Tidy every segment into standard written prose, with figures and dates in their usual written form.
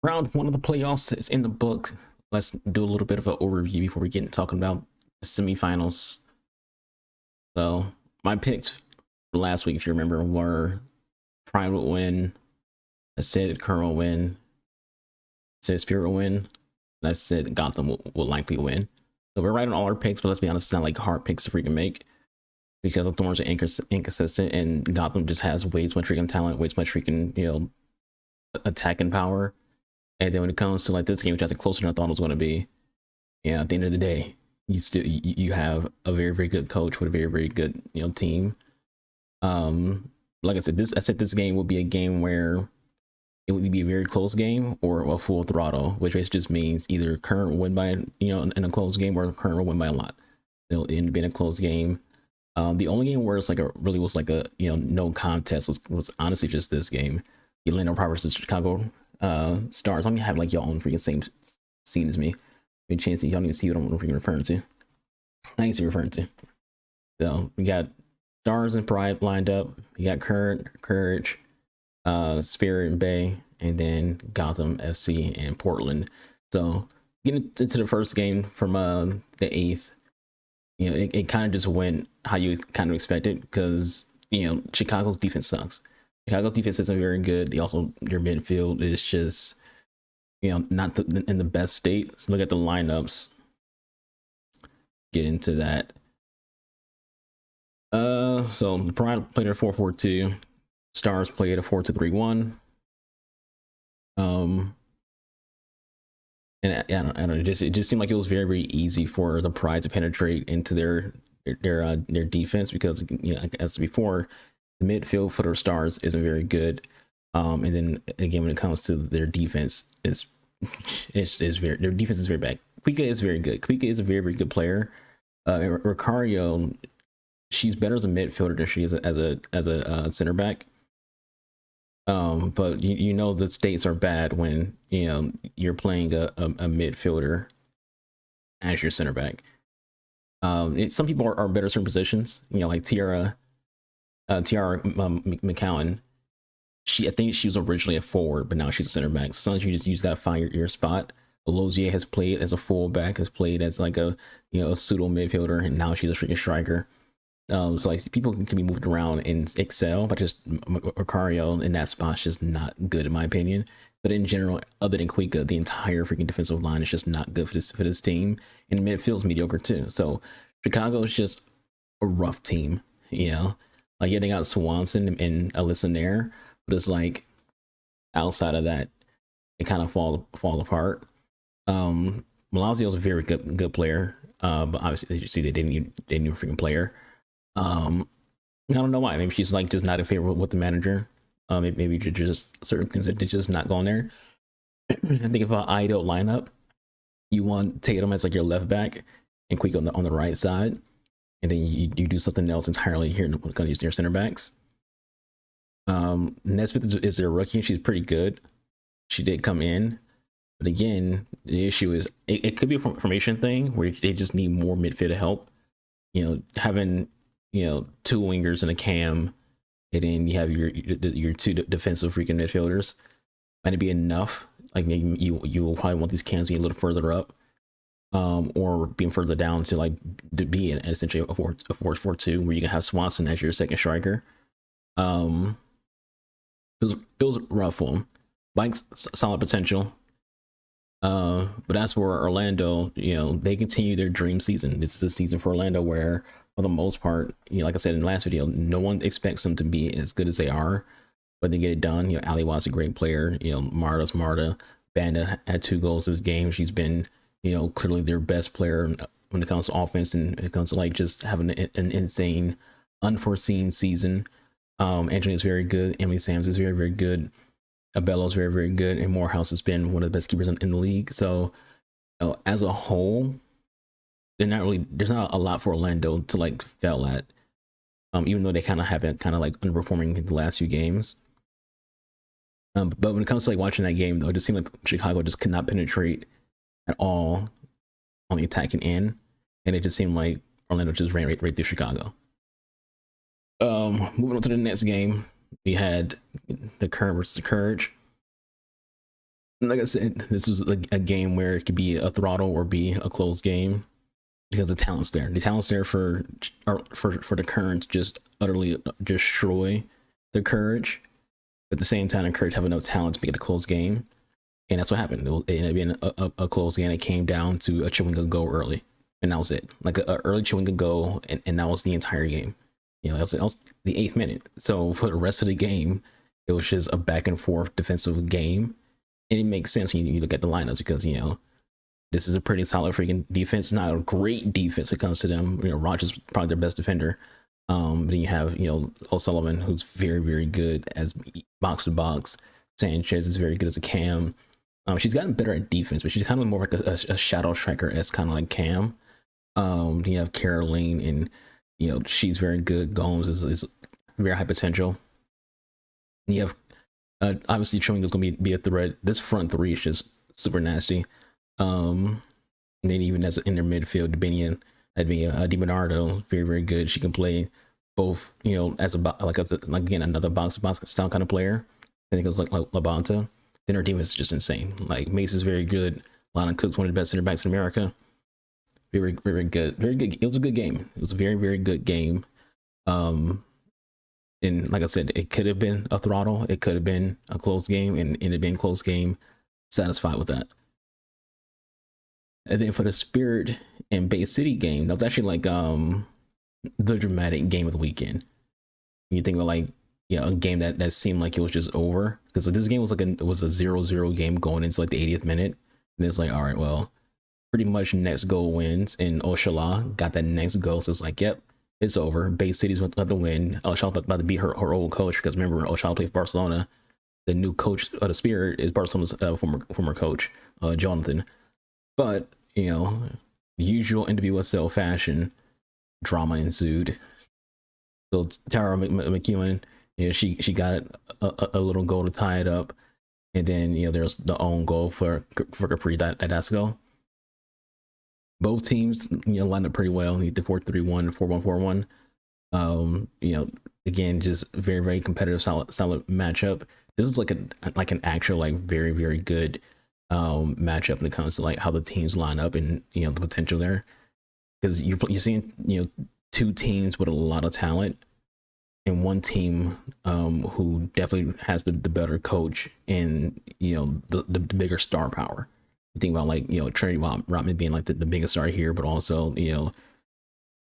Round one of the playoffs is in the book. Let's do a little bit of an overview before we get into talking about the semifinals. So my picks for last week, if you remember, were Prime would win. I said Curl will win. I said Spirit will win. And I said Gotham will likely win. So we're right on all our picks, but let's be honest, it's not like hard picks to freaking make because the Thorns are inconsistent and Gotham just has way too much freaking talent, way too much freaking, attacking power. And then when it comes to like this game, which is closer than I thought it was going to be, at the end of the day, you have a very, very good coach with a very, very good team. Like I said, this game will be a game where it would be a very close game or a full throttle, which just means either current will win by in a close game or current will win by a lot. It'll end up being a close game. The only game where it's like really was like a no contest was honestly just this game. The Orlando Pirates versus Chicago Stars. I'm gonna have like y'all on freaking same scene as me. Good chance that y'all don't even see what I'm freaking referring to. I ain't see referring to. So we got Stars and Pride lined up. We got Courage, Spirit and Bay, and then Gotham FC and Portland. So getting into the first game from the 8th, it kind of just went how you kind of expected because Chicago's defense sucks. Chicago's defense isn't very good. Their midfield is just not in the best state. So look at the lineups. Get into that. So the Pride played a 4-4-2. Stars played a 4-2-3-1. And I don't know. It just seemed like it was very, very easy for the Pride to penetrate into their defense because as before, the midfield for the Stars isn't very good. And then again, when it comes to their defense, their defense is very bad. Quika is very good. Quika is a very, very good player. Ricario, she's better as a midfielder than she is as a center back. But the states are bad when you're playing a midfielder as your center back. Some people are better at certain positions, like Tiara McCowan. I think she was originally a forward, but now she's a center back. So sometimes you just gotta find your spot. Lozier has played as a fullback, has played as like a pseudo midfielder, and now she's a freaking striker. So like people can be moved around and excel, but just Ricario in that spot is just not good in my opinion. But in general, other than Quika, the entire freaking defensive line is just not good for this team, and midfield's mediocre too. So Chicago is just a rough team, Like they got Swanson and Alyssa Nair, but it's like outside of that, it kind of fall apart. Malazio is a very good player, but obviously as you see they didn't even freaking play her. I don't know why. Maybe she's like just not in favor with the manager. Maybe just certain things that did just not go on there. I think if an ideal lineup, you want Tatum as like your left back and Quick on the right side, and then you do something else entirely here when it comes to your center backs. Nesbitt is their rookie. She's pretty good. She did come in, but again, the issue is it could be a formation thing where they just need more midfield help. Having two wingers and a cam, and then you have your two defensive freaking midfielders. Might it be enough? Like maybe you will probably want these cams to be a little further up, or being further down to like to be essentially a 4-4-2 where you can have Swanson as your second striker. It was rough for him. Mike's solid potential. But as for Orlando, they continue their dream season. It's the season for Orlando where, for the most part, like I said in the last video, no one expects them to be as good as they are, but they get it done. Ali Watt's a great player. Marta's Marta. Banda had 2 goals this game. She's been, clearly their best player when it comes to offense and when it comes to like just having an insane, unforeseen season. Anthony is very good. Emily Sams is very, very good. Abello's very, very good, and Morehouse has been one of the best keepers in the league. So, as a whole, there's not a lot for Orlando to like fail at. Even though they kind of have been kind of like underperforming in the last few games. But when it comes to like watching that game, though, it just seemed like Chicago just could not penetrate at all on the attacking end, and it just seemed like Orlando just ran right through Chicago. Moving on to the next game. We had the Current versus the Courage. like I said, this was a game where it could be a throttle or be a close game because the talent's there. The talent's there for the Current to just utterly destroy the Courage. But at the same time, the Courage have enough talent to make it a close game, and that's what happened. It ended up being a close game. It came down to a Chewinga go early, and that was it. Like a early Chewinga go, and that was the entire game. You know, that was the 8th minute. So for the rest of the game, it was just a back and forth defensive game. And it makes sense when you look at the lineups because, you know, this is a pretty solid freaking defense. Not a great defense when it comes to them. You know, Rogers probably their best defender. But then you have, you know, O'Sullivan, who's very, very good as box to box. Sanchez is very good as a cam. She's gotten better at defense, but she's kind of more like a shadow striker as kind of like Cam. You have Caroline, and, you know, she's very good. Gomes is very high potential. And you have obviously Chewing is going to be a threat. This front three is just super nasty. And then even as in their midfield, Debinian, that'd be DiBernardo, very, very good. She can play both, you know, as like again, another box to box style kind of player. I think it was like Labonta. Then her defense is just insane. Like Mace is very good. Lana Cook's one of the best center backs in America. Very, very good. Very good. It was a good game. It was a very, very good game. And like I said, it could have been a throttle. It could have been a close game, and it had been a close game. Satisfied with that. And then for the Spirit and Bay City game, that was actually like the dramatic game of the weekend. When you think about like, you know, a game that seemed like it was just over, because this game was like it was a 0-0 game going into like the 80th minute, and it's like, all right, well, pretty much next goal wins, and Oshala got that next goal, so it's like, yep, it's over. Bay City's about to win. Oshala about to beat her old coach, because remember, Oshala played for Barcelona. The new coach of the Spirit is Barcelona's former coach, Jonathan. But, you know, usual NWSL fashion, drama ensued. So Tara McEwen, you know, she got a little goal to tie it up, and then, you know, there's the own goal for Capri Didasco. Both teams, you know, lined up pretty well. The 4-3-1, 4-1-4-1. You know, again, just very, very competitive, solid matchup. This is like an actual, like, very, very good matchup when it comes to like how the teams line up and, you know, the potential there, because you're seeing, you know, two teams with a lot of talent, and one team who definitely has the better coach and, you know, the bigger star power. You think about, like, you know, Trinity Rodman being like the biggest star here, but also, you know,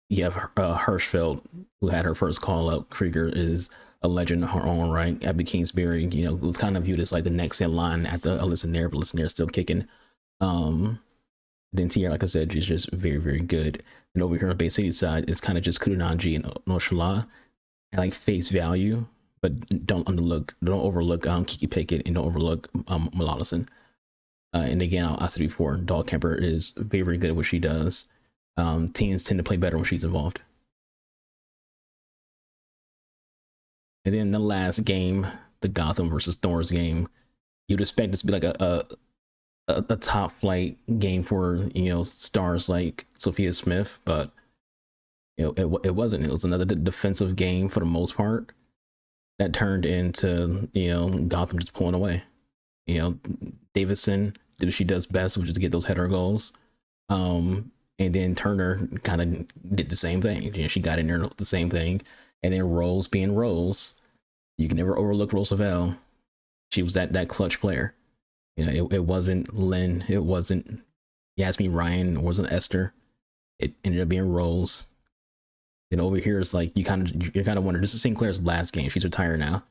you have Hirschfeld, who had her first call up. Krieger is a legend in her own right. Abby Kingsbury, you know, was kind of viewed as like the next in line after Alyssa Nair, but Alyssa Nair still kicking. Then Tierra, like I said, is just very, very good. And over here on the Bay City side, it's kind of just Kudananji and Noshala at like face value, but don't overlook Kiki Pickett, and don't overlook Malallison. And again, I said before, Dahl Kemper is very, very good at what she does. Teams tend to play better when she's involved. And then the last game, the Gotham versus Thorns game, you'd expect this to be like a top flight game for, you know, stars like Sophia Smith, but, you know, it wasn't. It was another defensive game for the most part that turned into, you know, Gotham just pulling away. You know, Davidson did what she does best, which is to get those header goals. And then Turner kind of did the same thing. You know, she got in there the same thing. And then Rose being Rose, you can never overlook Roosevelt. She was that clutch player. You know, it wasn't Lynn, it wasn't Yasmin Ryan, it wasn't Esther. It ended up being Rose. And over here, it's like you're kind of wondering. This is Sinclair's last game. She's retired now.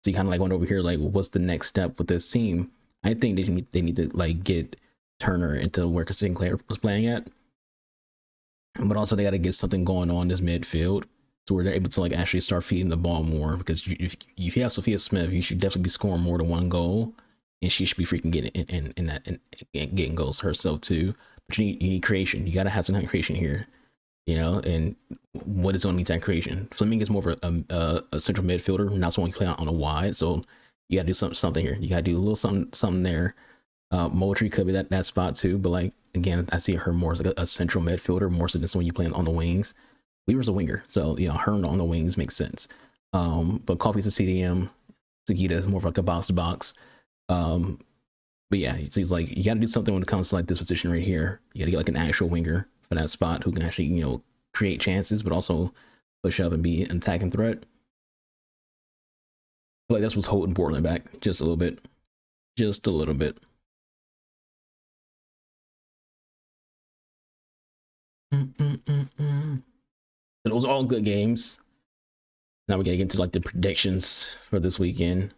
So you kind of like went over here, like, what's the next step with this team? I think they need to like get Turner into where Sinclair was playing at, but also they got to get something going on in this midfield to where they're able to like actually start feeding the ball more. Because if you have Sophia Smith, you should definitely be scoring more than one goal, and she should be freaking getting in getting goals herself too. But you need creation. You got to have some kind of creation here. You know, and what is going to need that creation? Fleming is more of a central midfielder, not someone who play on a wide. So you got to do something here. You got to do a little something there. Moultrie could be that spot too, but like again, I see her more as like a central midfielder, more so than someone you playing on the wings. Weaver's a winger, so you know her on the wings makes sense. But Coffee's a CDM. Sagita is more of like a box to box. But yeah, it seems like you got to do something when it comes to like this position right here. You got to get like an actual winger for that spot who can actually, you know, create chances, but also push up and be an attacking threat. I feel like that's what's holding Portland back just a little bit. Just a little bit. But it was all good games. Now we're gonna get into like the predictions for this weekend.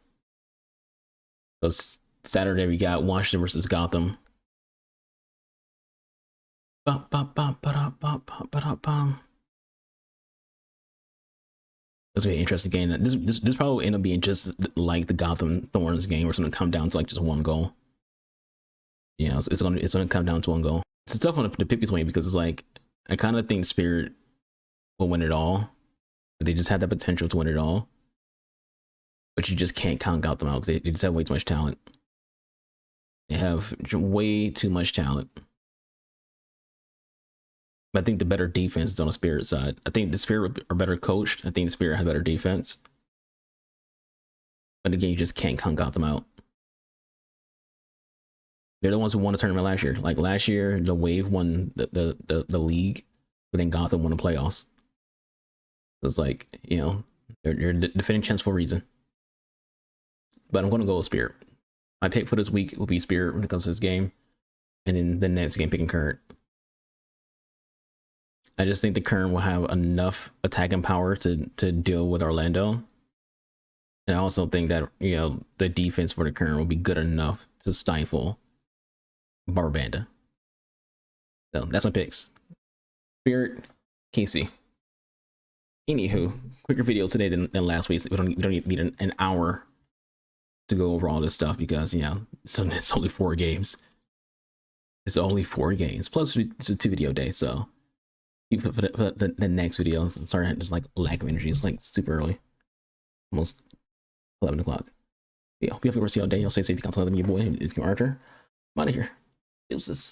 So Saturday we got Washington versus Gotham. That's gonna be an interesting game. This probably end up being just like the Gotham Thorns game, where it's gonna come down to like just one goal. Yeah, it's gonna come down to one goal. It's a tough one to pick between because it's like I kind of think Spirit will win it all. They just had that potential to win it all, but you just can't count Gotham out because they just have way too much talent. They have way too much talent. But I think the better defense is on the Spirit side. I think the Spirit are better coached. I think the Spirit have better defense. But again, you just can't count Gotham out. They're the ones who won the tournament last year. Like last year, the Wave won the league, but then Gotham won the playoffs. So it's like, you know, they're defending champs for a reason. But I'm going to go with Spirit. My pick for this week will be Spirit when it comes to this game. And then the next game, picking Current. I just think the Current will have enough attacking power to deal with Orlando. And I also think that, you know, the defense for the Current will be good enough to stifle Barbanda. So that's my picks. Spirit, KC. Anywho, quicker video today than last week. We don't need an hour to go over all this stuff because, you know, it's only 4 games. It's only 4 games. Plus, it's a 2-video day, so for the next video. I'm sorry, I just like lack of energy. It's like super early, almost 11 o'clock. Yeah, hope you have a good rest of your day. I'll stay safe. You can tell them your boy is Archer. I'm out of here. Deuces.